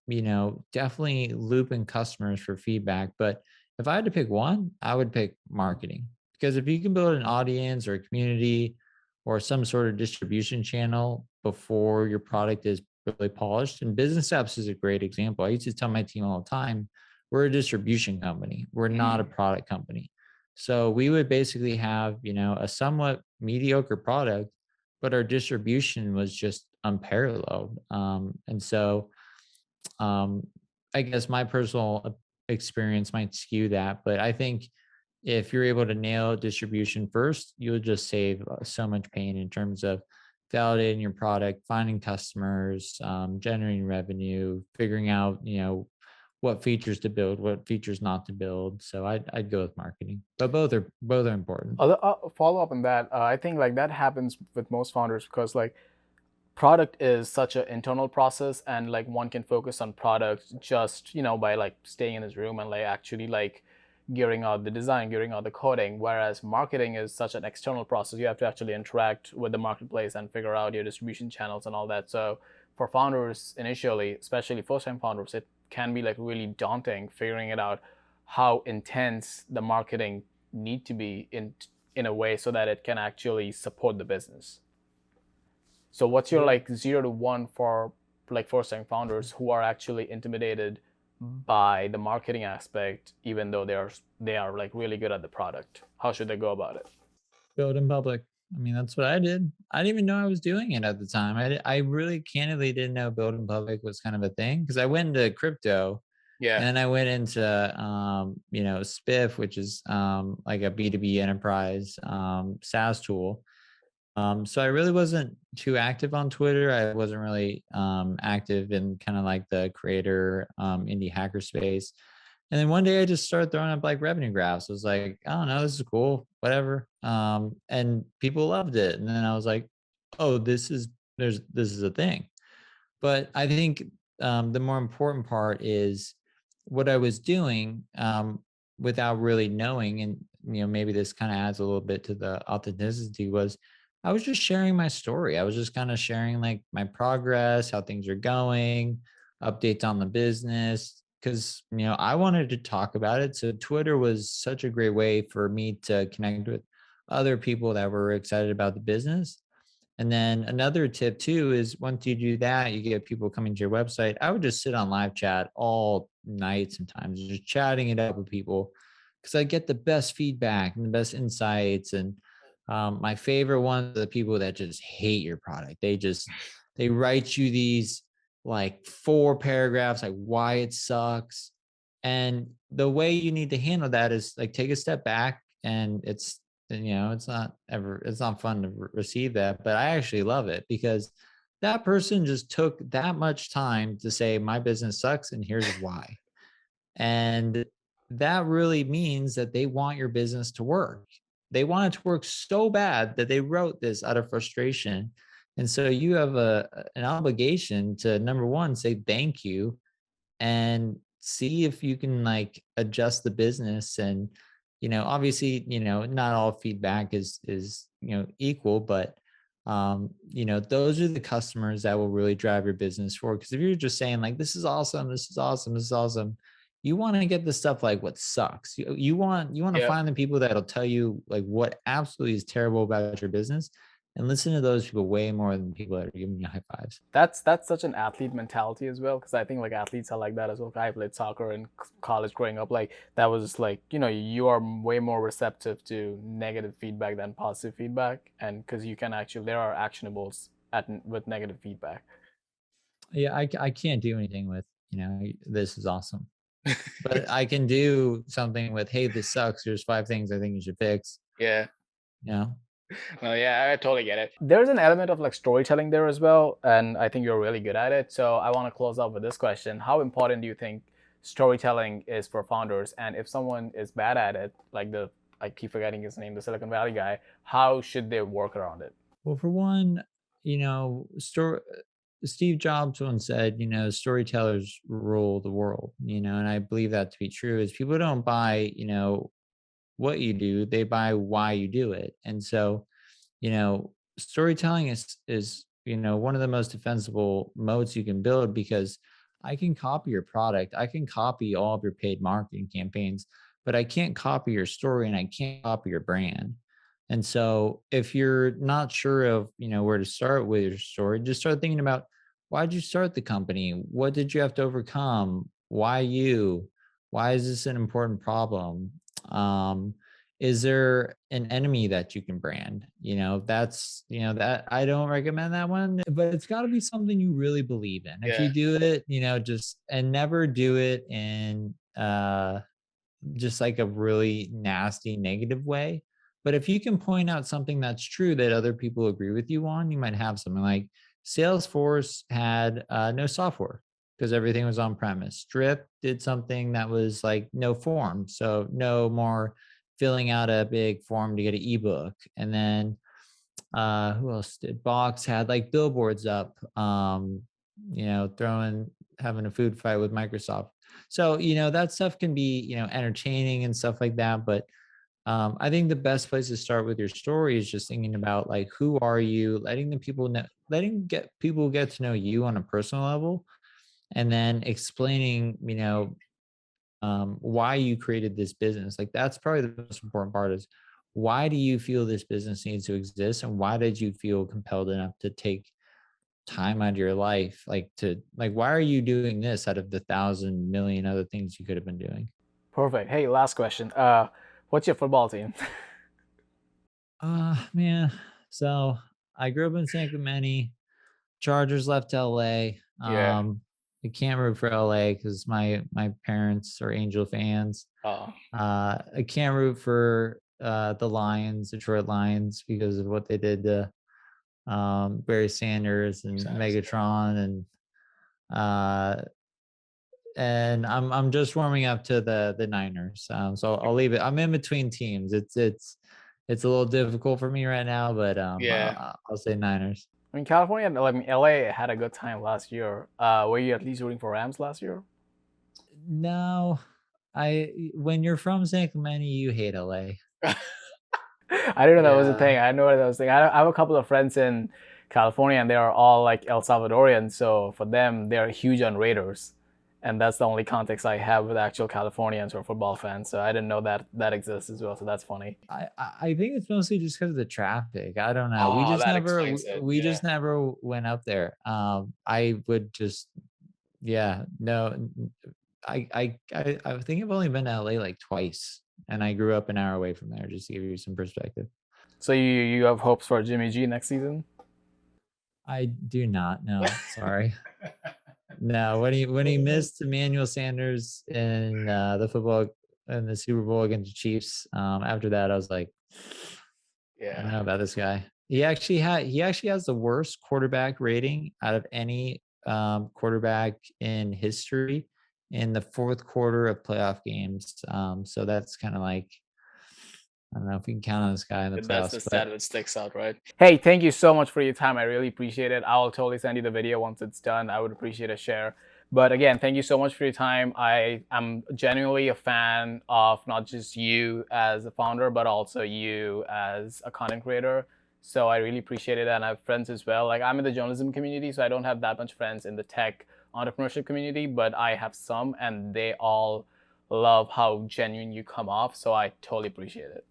definitely loop in customers for feedback. But if I had to pick one, I would pick marketing, because if you can build an audience or a community or some sort of distribution channel before your product is really polished, and business apps is a great example. I used to tell my team all the time, we're a distribution company. We're not a product company. So we would basically have, a somewhat mediocre product, but our distribution was just unparalleled. And so I guess my personal experience might skew that, but I think if you're able to nail distribution first, you'll just save so much pain in terms of validating your product, finding customers, generating revenue, figuring out, what features to build, what features not to build. So I'd go with marketing, but both are important. Other follow up on that, I think like that happens with most founders because like product is such an internal process, and like one can focus on product just by like staying in his room and like actually like gearing out the design, gearing out the coding, whereas marketing is such an external process. You have to actually interact with the marketplace and figure out your distribution channels and all that. So for founders initially, especially first time founders, it can be like really daunting figuring it out how intense the marketing need to be in a way so that it can actually support the business. So what's your like 0 to 1 for like first time founders who are actually intimidated by the marketing aspect, even though they are like really good at the product? How should they go about it? Build in public. I mean, that's what I did. I didn't even know I was doing it at the time. I really candidly didn't know build in public was kind of a thing, because I went into crypto. Yeah. And then I went into, Spiff, which is like a B2B enterprise SaaS tool. So I really wasn't too active on Twitter. I wasn't really active in kind of like the creator indie hacker space. And then one day I just started throwing up like revenue graphs. I was like, I don't know, this is cool, whatever. And people loved it. And then I was like, oh, this is a thing. But I think the more important part is what I was doing without really knowing, and maybe this kind of adds a little bit to the authenticity, was I was just sharing my story. I was just kind of sharing like my progress, how things are going, updates on the business, because I wanted to talk about it. So Twitter was such a great way for me to connect with other people that were excited about the business. And then another tip too is once you do that, you get people coming to your website. I would just sit on live chat all night sometimes, just chatting it up with people, because I get the best feedback and the best insights. And my favorite ones are the people that just hate your product. They write you these like 4 paragraphs, like why it sucks. And the way you need to handle that is like take a step back, and it's not fun to receive that, but I actually love it, because that person just took that much time to say my business sucks and here's why. And that really means that they want your business to work. They want it to work so bad that they wrote this out of frustration. And so you have an obligation to, number one, say thank you, and see if you can like adjust the business. And obviously not all feedback is equal, but those are the customers that will really drive your business forward. Because if you're just saying like this is awesome, this is awesome, this is awesome, you want to get the stuff like what sucks. You want to Yeah. find the people that'll tell you like what absolutely is terrible about your business, and listen to those people way more than people that are giving you high fives. That's such an athlete mentality as well, because I think like athletes are like that as well. I played soccer in college growing up. Like that was like you are way more receptive to negative feedback than positive feedback, and because you can actually there are actionables with negative feedback. Yeah, I can't do anything with this is awesome, but I can do something with, hey, this sucks. There's 5 things I think you should fix. Yeah. You know. No, yeah, I totally get it. There's an element of like storytelling there as well, and I think you're really good at it. So I want to close out with this question: how important do you think storytelling is for founders? And if someone is bad at it, like I keep forgetting his name, the Silicon Valley guy, how should they work around it? Well, for one, Steve Jobs once said, storytellers rule the world, and I believe that to be true. Is people don't buy, what you do, they buy why you do it. And so, storytelling is one of the most defensible modes you can build, because I can copy your product, I can copy all of your paid marketing campaigns, but I can't copy your story and I can't copy your brand. And so if you're not sure of where to start with your story, just start thinking about, why did you start the company, what did you have to overcome, why you, why is this an important problem, um is there an enemy that you can brand? That's, that I don't recommend that one, but it's got to be something you really believe in. If you Yeah. do it, just, and never do it in just like a really nasty negative way. But if you can point out something that's true that other people agree with you on, you might have something like Salesforce had no software because everything was on premise. Drip did something that was like no form. So no more filling out a big form to get an ebook. And then who else did? Box had like billboards up, having a food fight with Microsoft. So, that stuff can be, entertaining and stuff like that. But I think the best place to start with your story is just thinking about, like, who are you, letting people get to know you on a personal level, and then explaining, why you created this business. Like, that's probably the most important part, is why do you feel this business needs to exist, and why did you feel compelled enough to take time out of your life, why are you doing this out of the 1,000 million other things you could have been doing? Perfect. Hey, last question. What's your football team? Man, so I grew up in San Clemente. Chargers left LA. Yeah. I can't root for LA because my parents are Angel fans. Oh, I can't root for the Lions, Detroit Lions, because of what they did to Barry Sanders and Sanders, Megatron, uh, and I'm just warming up to the Niners. So I'll leave it. I'm in between teams. It's a little difficult for me right now, but yeah. I'll say Niners. I mean, California, I mean, LA had a good time last year. Were you at least rooting for Rams last year? No, when you're from San Clemente, you hate LA. I didn't know that was a thing. Yeah. I didn't know that was a thing. I have a couple of friends in California, and they are all like El Salvadorians. So for them, they're huge on Raiders, and that's the only context I have with actual Californians who are football fans. So I didn't know that that exists as well. So that's funny. I think it's mostly just because of the traffic. I don't know. Oh, that explains it. We Yeah. just never went up there. I would just, yeah, no. I think I've only been to LA like twice, and I grew up an hour away from there, just to give you some perspective. So you have hopes for Jimmy G next season? I do not. No, sorry. No, when he missed Emmanuel Sanders in the Super Bowl against the Chiefs, after that I was like, I don't Yeah. know about this guy. He actually has the worst quarterback rating out of any quarterback in history in the fourth quarter of playoff games. So that's kind of like, I don't know if we can count on this guy in the That's the playoffs, stat but that sticks out, right? Hey, thank you so much for your time. I really appreciate it. I'll totally send you the video once it's done. I would appreciate a share. But again, thank you so much for your time. I am genuinely a fan of not just you as a founder, but also you as a content creator. So I really appreciate it. And I have friends as well. Like, I'm in the journalism community, so I don't have that much friends in the tech entrepreneurship community, but I have some, and they all love how genuine you come off. So I totally appreciate it.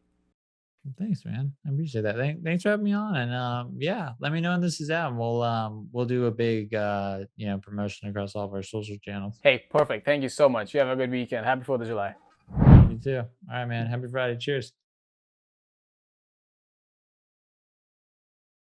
thanks, man. I appreciate that. Thanks for having me on. And yeah, let me know when this is out, and we'll do a big promotion across all of our social channels. Hey, perfect. Thank you so much. You have a good weekend. Happy 4th of July. You too. All right, man. Happy Friday. Cheers.